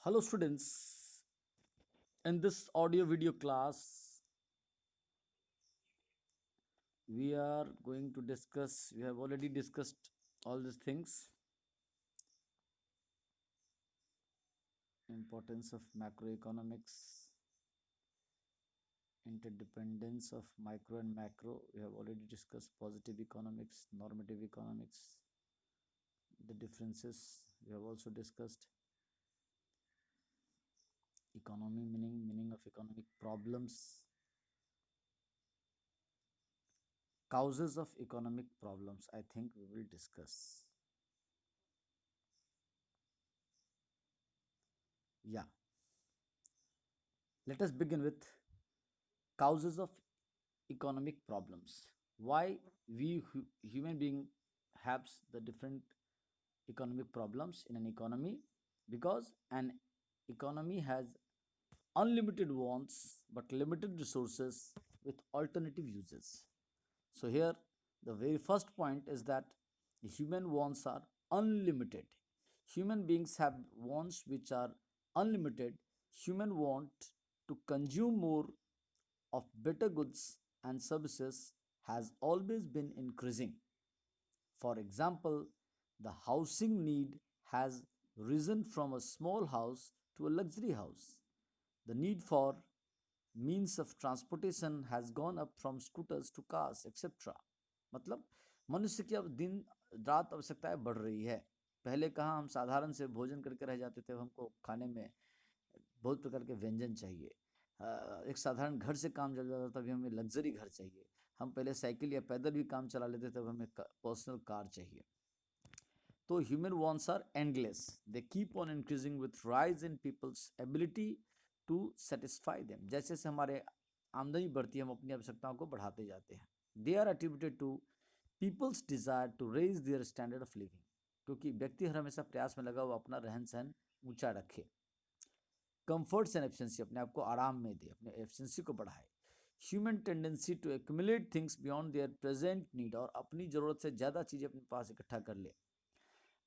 Hello students, in this audio video class we are going to discuss, we have already discussed all these things, importance of macroeconomics, interdependence of micro and macro. We have already discussed positive economics, normative economics, the differences. We have also discussed economy, meaning of economic problems, causes of economic problems. I think we will discuss. Yeah, let us begin with causes of economic problems. Why we human being have the different economic problems in an economy? Because an economy has unlimited wants but limited resources with alternative uses. So here the very first point is that the human wants are unlimited. Human beings have wants which are unlimited. Human want to consume more of better goods and services has always been increasing. For example, the housing need has risen from a small house to a luxury house. The need for means of transportation has gone up from scooters to cars, etc. मतलब मनुष्य की अब दिन रात आवश्यकताएं बढ़ रही है। पहले कहाँ हम साधारण से भोजन करके रह जाते थे, हमको खाने में बहुत प्रकार के व्यंजन चाहिए। एक साधारण घर से काम चल जाता था, अभी हमें लग्जरी घर चाहिए। हम पहले साइकिल या पैदल भी काम चला लेते थे, अब हमें पर्सनल कार चाहिए। तो human wants are endless, they keep on increasing with rise in people's ability to satisfy them. जैसे जैसे हमारे आमदनी बढ़ती है, हम अपनी आवश्यकताओं को बढ़ाते जाते हैं। They are attributed to people's desire to raise their standard of living, क्योंकि व्यक्ति हर हमेशा प्रयास में लगा हुआ अपना रहन सहन ऊंचा रखे। कंफर्ट्स एंड एफिशिएंसी, अपने आप को आराम में दे, अपने एफिशिएंसी को बढ़ाए। Human tendency to accumulate things beyond their present need, और अपनी जरूरत से ज़्यादा चीज़ें अपने पास इकट्ठा कर ले।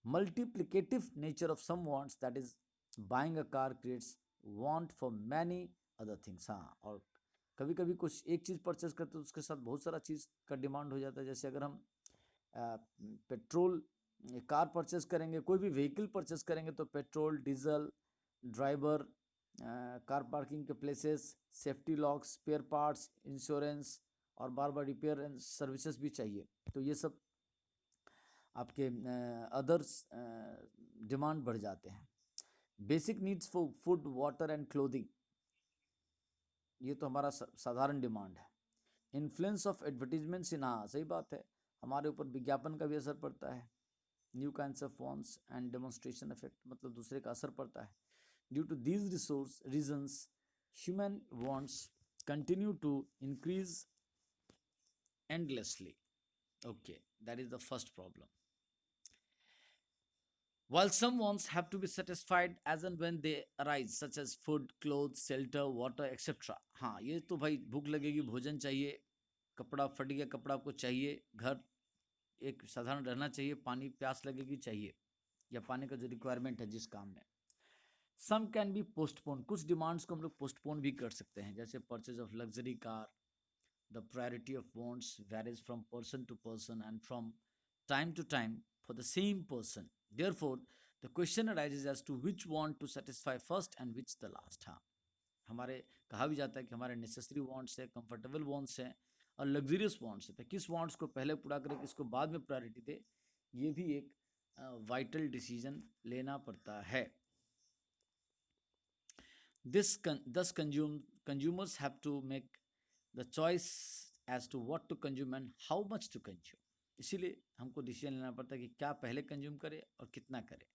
Multiplicative nature of some wants, that is buying a car creates want for many other things. हाँ, और कभी कभी कुछ एक चीज़ परचेज करते तो उसके साथ बहुत सारा चीज़ का डिमांड हो जाता है। जैसे अगर हम पेट्रोल कार परचेज करेंगे, कोई भी व्हीकल परचेज करेंगे, तो petrol, diesel, driver, car parking के places, safety locks, spare parts, insurance और बार बार रिपेयर एंड सर्विसेज भी चाहिए। तो ये सब आपके अदर्स डिमांड बढ़ जाते हैं। Basic needs for food, water and clothing, ये तो हमारा साधारण डिमांड है। इन्फ्लुएंस ऑफ एडवर्टीजमेंट्स इन, हाँ सही बात है, हमारे ऊपर विज्ञापन का भी असर पड़ता है। New kinds of wants and demonstration effect, मतलब दूसरे का असर पड़ता है। Due to these resource reasons human wants continue to increase endlessly. Okay, that is the first problem. While some wants have to be satisfied as and when they arise, such as food, clothes, shelter, water, etc. हाँ, ये तो भाई भूख लगेगी, भोजन चाहिए, कपड़ा फट गया, कपड़ा आपको चाहिए, घर एक साधारण रहना चाहिए, पानी प्यास लगेगी चाहिए, या पानी का जो रिक्वायरमेंट है जिस काम में। सम कैन बी पोस्टपोन, कुछ डिमांड्स को हम लोग पोस्टपोन भी कर सकते हैं, जैसे purchase of luxury car. The priority of wants varies from person to person and from time to time for the same person. Therefore, the question arises as to which want to satisfy first and which the last. हाँ, हमारे कहा भी जाता है कि हमारे necessary wants है, comfortable wants हैं और लग्जरियस वांट्स है। तो किस वांट्स को पहले पूरा करें, किसको बाद में प्रायोरिटी दे, ये भी एक वाइटल डिसीजन लेना पड़ता है। Thus consumers have to make the choice as to what to consume and how much to consume. इसीलिए हमको डिसीजन लेना पड़ता है कि क्या पहले कंज्यूम करें और कितना करें।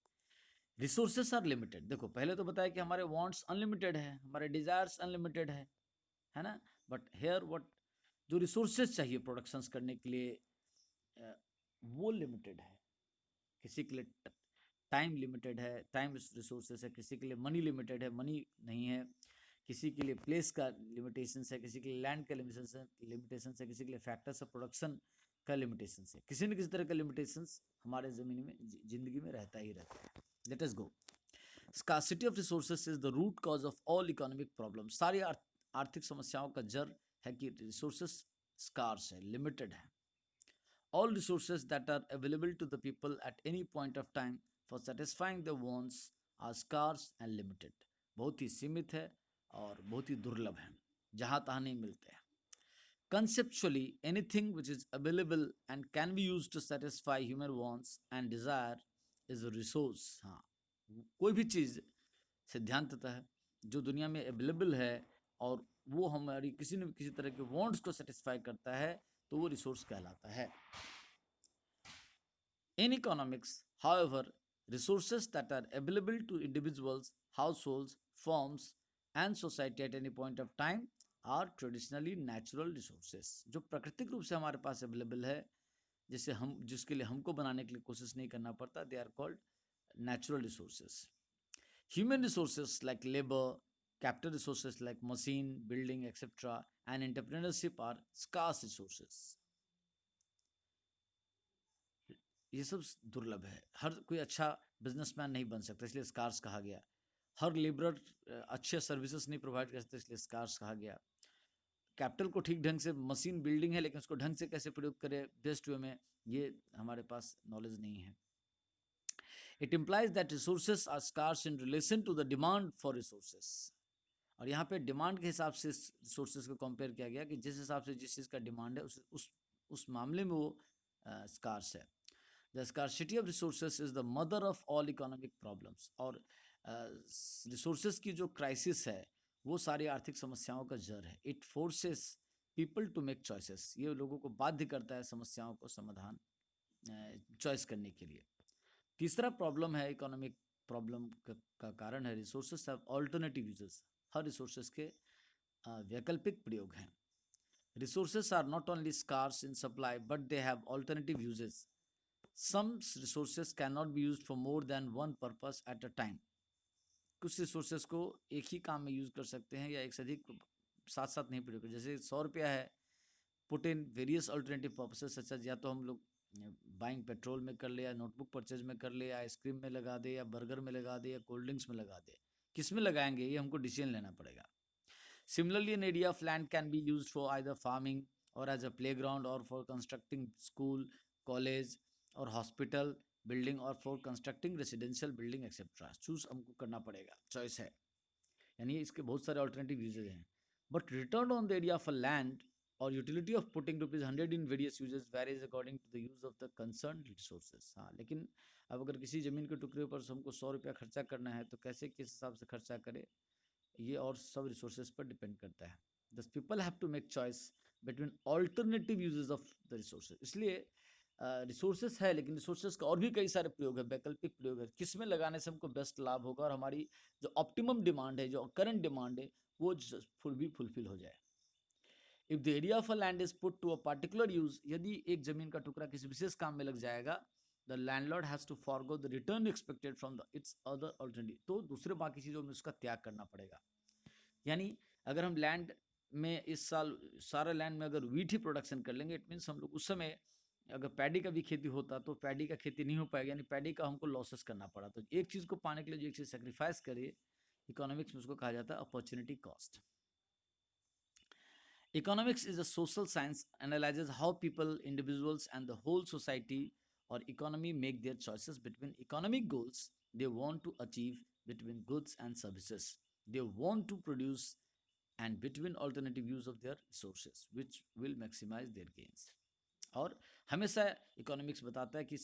रिसोर्सेस आर लिमिटेड, देखो पहले तो बताया कि हमारे वांट्स अनलिमिटेड है, हमारे डिजायर्स अनलिमिटेड है ना। बट हेयर व्हाट, जो रिसोर्सेस चाहिए प्रोडक्शंस करने के लिए वो लिमिटेड है। किसी के लिए टाइम लिमिटेड है, टाइम रिसोर्सेस है, किसी के लिए मनी लिमिटेड है, मनी नहीं है, किसी के लिए प्लेस का लिमिटेशंस है, किसी के लिए लैंड का लिमिटेशंस है, किसी के लिए फैक्टर्स ऑफ प्रोडक्शन का लिमिटेशंस है। किसी न किसी तरह का लिमिटेशंस हमारे ज़मीन में, ज़िंदगी में रहता ही रहता है। Let us go. Scarcity of resources is the root cause of all economic problem. सारी आर्थिक समस्याओं का जड़ है कि रिसोर्सेस स्कार्स है, लिमिटेड है। All resources that are available to the people at any point of time for satisfying their wants are scarce and limited। बहुत ही सीमित है और बहुत ही दुर्लभ है, जहाँ तहाँ नहीं मिलते हैं। Conceptually, anything which is available and can be used to satisfy human wants and desire is a resource। हाँ, कोई भी चीज़ सिद्धांततः जो दुनिया में अवेलेबल है और वो हमारी किसी न किसी तरह के वांट्स को सेटिस्फाई करता है तो वो रिसोर्स कहलाता है। In economics, however, resources that are available to individuals, households, firms, and society at any point of time are traditionally natural resources। जो प्राकृतिक रूप से हमारे पास अवेलेबल है, जिसके लिए हमको बनाने के लिए कोशिश नहीं करना पड़ता, they are called natural resources। Human resources like labor, capital resources like machine, building, etc., and entrepreneurship are scarce resources। ये सब दुर्लभ है। हर कोई अच्छा बिजनेसमैन नहीं बन सकता, इसलिए स्कार्स कहा गया। हर लेबरर अच्छे सर्विसेज नहीं प्रोवाइड कर सकते, इसलिए स्कार्स कहा गया। कैपिटल को ठीक ढंग से, मशीन बिल्डिंग है लेकिन उसको ढंग से कैसे प्रयोग करें बेस्ट वे में, ये हमारे पास नॉलेज नहीं है। It implies that resources are scarce in relation to the demand for resources. और यहाँ पे डिमांड के हिसाब से रिसोर्सेज को कंपेयर किया गया कि जिस हिसाब से जिस चीज़ का डिमांड है उस मामले में वो स्कार्स है। The scarcity of resources is the mother of all economic problems। और रिसोर्सेज की जो क्राइसिस है वो सारी आर्थिक समस्याओं का जड़ है। It forces people to make choices. ये लोगों को बाध्य करता है समस्याओं को समाधान चॉइस करने के लिए। तीसरा प्रॉब्लम है, इकोनॉमिक प्रॉब्लम का कारण है रिसोर्सेज हैव ऑल्टरनेटिव यूजेस। हर रिसोर्सेज के वैकल्पिक प्रयोग हैं। Resources are not only scarce in supply but they have alternative uses. Some resources cannot be used for more than one purpose at a time। कुछ resources को एक ही काम में यूज कर सकते हैं या एक से अधिक साथ साथ नहीं प्रयोग कर। जैसे 100 रुपया है, put in various alternative purposes such as, या तो हम लोग बाइंग पेट्रोल में कर ले, या नोटबुक परचेज में कर ले, या आइसक्रीम में लगा दे, या बर्गर में लगा दे, या कोल्ड ड्रिंक्स में लगा दे। किस में लगाएंगे ये हमको डिसीजन लेना पड़ेगा। Similarly an area of land can be use for either farming और एज अ प्ले ग्राउंड और फॉर कंस्ट्रक्टिंग स्कूल, कॉलेज और हॉस्पिटल बिल्डिंग और for constructing residential building etcetera. Choose हमको करना पड़ेगा, चॉइस है। यानी इसके बहुत सारे ऑल्टरनेटिव यूजेज हैं। But return on the area of a land और utility of putting ₹100 in various uses varies according to the use of the concern resources. हाँ, लेकिन अब अगर किसी जमीन के टुकड़े पर हमको 100 रुपया खर्चा करना है तो कैसे, किस हिसाब से खर्चा करे, ये और सब रिसोर्सेज पर डिपेंड करता है। Thus people have to make choice between alternative uses of the resources. इसलिए रिसोर्सेस है लेकिन रिसोर्सेस का और भी कई सारे प्रयोग है, वैकल्पिक प्रयोग है। किस में लगाने से हमको बेस्ट लाभ होगा और हमारी जो ऑप्टिमम डिमांड है, जो करंट डिमांड है, वो फुलफिल हो जाए। If the area of a land is put to a particular use, यदि एक जमीन का टुकड़ा किसी विशेष काम में लग जाएगा, the landlord has to forgo the return expected from the its other alternative. तो दूसरे बाकी चीजों में उसका त्याग करना पड़ेगा। यानी अगर हम लैंड में इस साल सारा लैंड में अगर वीट ही प्रोडक्शन कर लेंगे, इट मीन्स हम लोग उस समय अगर पैडी का भी खेती होता तो पैडी का खेती नहीं हो पाएगा, यानी पैडी का हमको लॉसेस करना पड़ा। तो एक चीज़ को पाने के लिए जो एक चीज़ सेक्रीफाइस करे, इकोनॉमिक्स में उसको कहा जाता है opportunity cost. Economics is a social science, analyzes how people, individuals, and the whole society or economy make their choices between economic goals they want to achieve, between goods and services they want to produce, and between alternative use of their resources which will maximize their gains। और हमेशा economics बताता है कि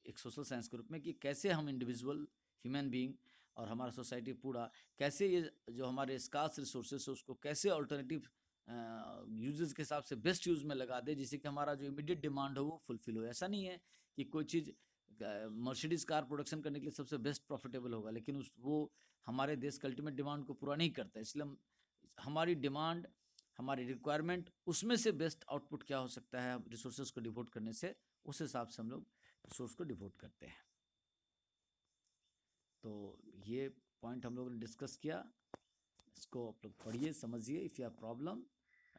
एक social science के रूप में कि कैसे हम इंडिविजुअल ह्यूमन बीइंग और हमारा सोसाइटी पूरा कैसे ये जो हमारे स्कार्स रिसोर्सेज है उसको कैसे अल्टरनेटिव यूजेस के हिसाब से बेस्ट यूज में लगा दे, जिससे कि हमारा जो इमीडिएट डिमांड हो वो फुलफिल हो। ऐसा नहीं है कि कोई चीज़ मर्सिडीज कार प्रोडक्शन करने के लिए सबसे बेस्ट प्रॉफिटेबल होगा, लेकिन वो हमारे देश के अल्टीमेट डिमांड को पूरा नहीं करता। इसलिए हमारी डिमांड, हमारी रिक्वायरमेंट, उसमें से बेस्ट आउटपुट क्या हो सकता है रिसोर्सेज को डिवोट करने से, उस हिसाब से हम लोग रिसोर्स को डिवोट करते हैं। तो ये पॉइंट हम लोगों ने डिस्कस किया, इसको आप लोग पढ़िए, समझिए। If you have problem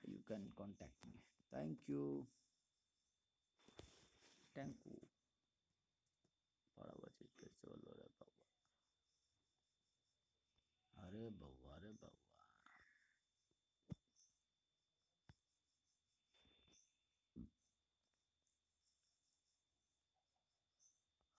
you can contact me. Thank you, thank you. 12 बजे कैसे बहु, अरे बहु.